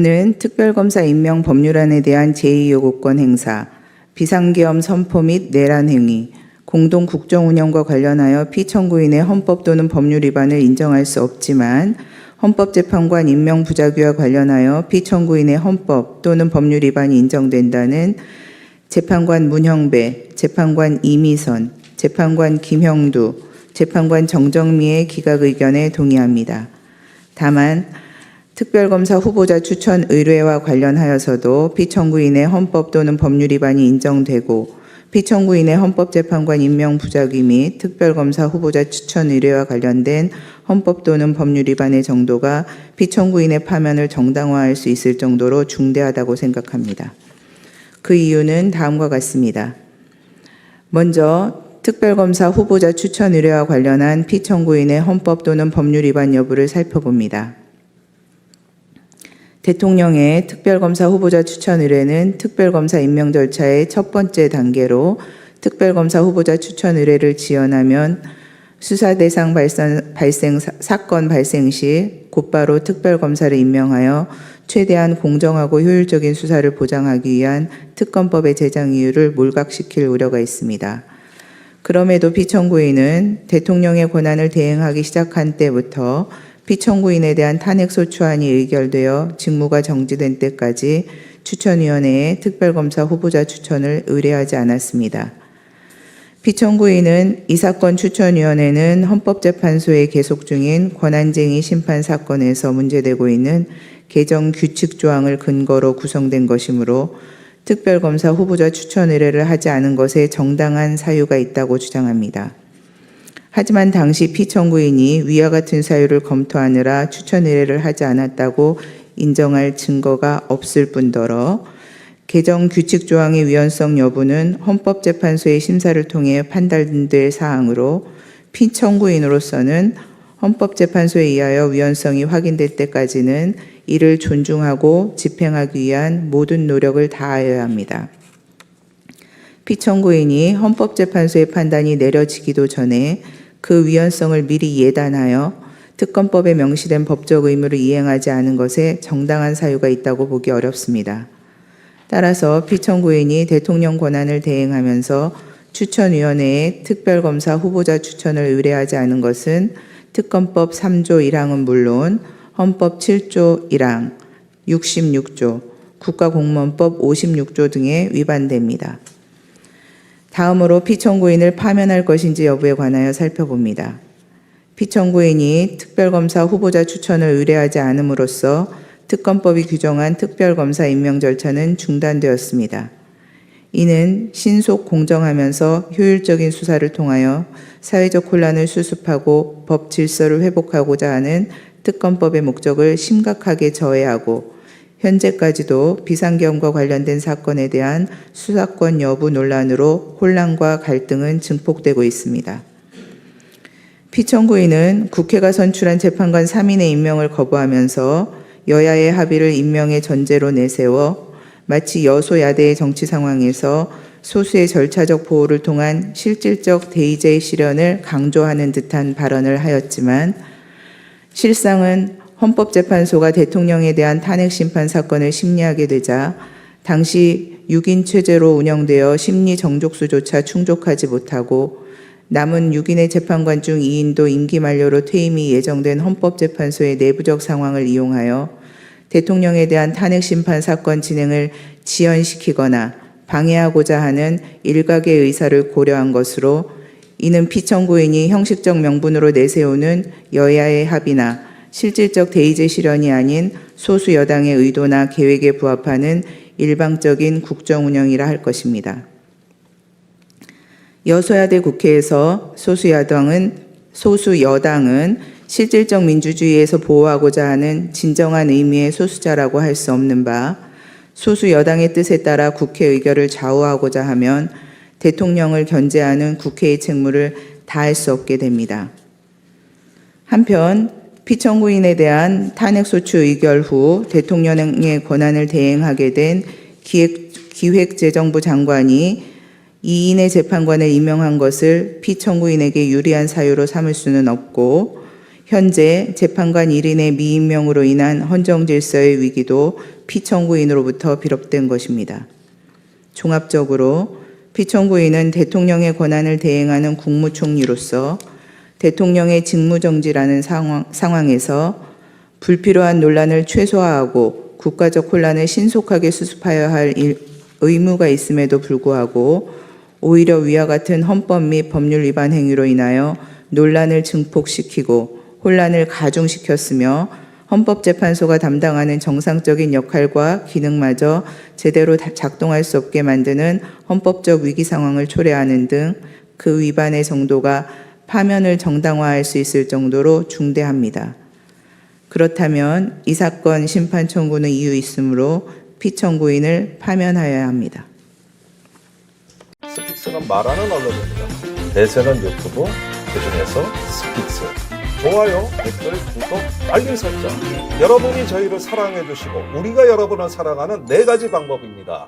는 특별검사 임명 법률안에 대한 제2요구권 행사, 비상계엄 선포 및 내란 행위, 공동 국정운영과 관련하여 피청구인의 헌법 또는 법률 위반을 인정할 수 없지만 헌법재판관 임명 부작위와 관련하여 피청구인의 헌법 또는 법률 위반이 인정된다는 재판관 문형배, 재판관 이미선, 재판관 김형두, 재판관 정정미의 기각 의견에 동의합니다. 다만 특별검사 후보자 추천 의뢰와 관련하여서도 피청구인의 헌법 또는 법률 위반이 인정되고 피청구인의 헌법재판관 임명 부작위 및 특별검사 후보자 추천 의뢰와 관련된 헌법 또는 법률 위반의 정도가 피청구인의 파면을 정당화할 수 있을 정도로 중대하다고 생각합니다. 그 이유는 다음과 같습니다. 먼저 특별검사 후보자 추천 의뢰와 관련한 피청구인의 헌법 또는 법률 위반 여부를 살펴봅니다. 대통령의 특별검사 후보자 추천 의뢰는 특별검사 임명 절차의 첫 번째 단계로 특별검사 후보자 추천 의뢰를 지원하면 수사 대상 사건 발생 시 곧바로 특별검사를 임명하여 최대한 공정하고 효율적인 수사를 보장하기 위한 특검법의 제정 이유를 몰각시킬 우려가 있습니다. 그럼에도 피청구인은 대통령의 권한을 대행하기 시작한 때부터 피청구인에 대한 탄핵소추안이 의결되어 직무가 정지된 때까지 추천위원회에 특별검사 후보자 추천을 의뢰하지 않았습니다. 피청구인은 이 사건 추천위원회는 헌법재판소에 계속 중인 권한쟁의 심판 사건에서 문제되고 있는 개정 규칙 조항을 근거로 구성된 것이므로 특별검사 후보자 추천 의뢰를 하지 않은 것에 정당한 사유가 있다고 주장합니다. 하지만 당시 피청구인이 위와 같은 사유를 검토하느라 추천 의뢰를 하지 않았다고 인정할 증거가 없을 뿐더러 개정 규칙 조항의 위헌성 여부는 헌법재판소의 심사를 통해 판단될 사항으로 피청구인으로서는 헌법재판소에 의하여 위헌성이 확인될 때까지는 이를 존중하고 집행하기 위한 모든 노력을 다하여야 합니다. 피청구인이 헌법재판소의 판단이 내려지기도 전에 그 위헌성을 미리 예단하여 특검법에 명시된 법적 의무를 이행하지 않은 것에 정당한 사유가 있다고 보기 어렵습니다. 따라서 피청구인이 대통령 권한을 대행하면서 추천위원회에 특별검사 후보자 추천을 의뢰하지 않은 것은 특검법 3조 1항은 물론 헌법 7조 1항, 66조, 국가공무원법 56조 등에 위반됩니다. 다음으로 피청구인을 파면할 것인지 여부에 관하여 살펴봅니다. 피청구인이 특별검사 후보자 추천을 의뢰하지 않음으로써 특검법이 규정한 특별검사 임명 절차는 중단되었습니다. 이는 신속 공정하면서 효율적인 수사를 통하여 사회적 혼란을 수습하고 법 질서를 회복하고자 하는 특검법의 목적을 심각하게 저해하고 현재까지도 비상계엄과 관련된 사건에 대한 수사권 여부 논란으로 혼란과 갈등은 증폭되고 있습니다. 피청구인은 국회가 선출한 재판관 3인의 임명을 거부하면서 여야의 합의를 임명의 전제로 내세워 마치 여소야대의 정치 상황에서 소수의 절차적 보호를 통한 실질적 대의제의 실현을 강조하는 듯한 발언을 하였지만 실상은 헌법재판소가 대통령에 대한 탄핵심판 사건을 심리하게 되자 당시 6인 체제로 운영되어 심리 정족수조차 충족하지 못하고 남은 6인의 재판관 중 2인도 임기 만료로 퇴임이 예정된 헌법재판소의 내부적 상황을 이용하여 대통령에 대한 탄핵심판 사건 진행을 지연시키거나 방해하고자 하는 일각의 의사를 고려한 것으로 이는 피청구인이 형식적 명분으로 내세우는 여야의 합의나 실질적 대의제 실현이 아닌 소수 여당의 의도나 계획에 부합하는 일방적인 국정운영이라 할 것입니다. 여소야대 국회에서 소수 여당은 실질적 민주주의에서 보호하고자 하는 진정한 의미의 소수자라고 할 수 없는 바 소수 여당의 뜻에 따라 국회 의결을 좌우하고자 하면 대통령을 견제하는 국회의 책무를 다할 수 없게 됩니다. 한편 피청구인에 대한 탄핵소추 의결 후 대통령의 권한을 대행하게 된 기획재정부 장관이 2인의 재판관을 임명한 것을 피청구인에게 유리한 사유로 삼을 수는 없고 현재 재판관 1인의 미임명으로 인한 헌정 질서의 위기도 피청구인으로부터 비롯된 것입니다. 종합적으로 피청구인은 대통령의 권한을 대행하는 국무총리로서 대통령의 직무정지라는 상황에서 불필요한 논란을 최소화하고 국가적 혼란을 신속하게 수습하여야 할 의무가 있음에도 불구하고 오히려 위와 같은 헌법 및 법률 위반 행위로 인하여 논란을 증폭시키고 혼란을 가중시켰으며 헌법재판소가 담당하는 정상적인 역할과 기능마저 제대로 작동할 수 없게 만드는 헌법적 위기 상황을 초래하는 등 그 위반의 정도가 파면을 정당화할 수 있을 정도로 중대합니다. 그렇다면 이 사건 심판 청구는 이유 있으므로 피청구인을 파면하여야 합니다. 스픽스는 말하는 언론입니다. 대세는 유튜브, 그중에서 스픽스. 좋아요, 댓글, 구독, 알림 설정. 여러분이 저희를 사랑해 주시고 우리가 여러분을 사랑하는 4가지 방법입니다.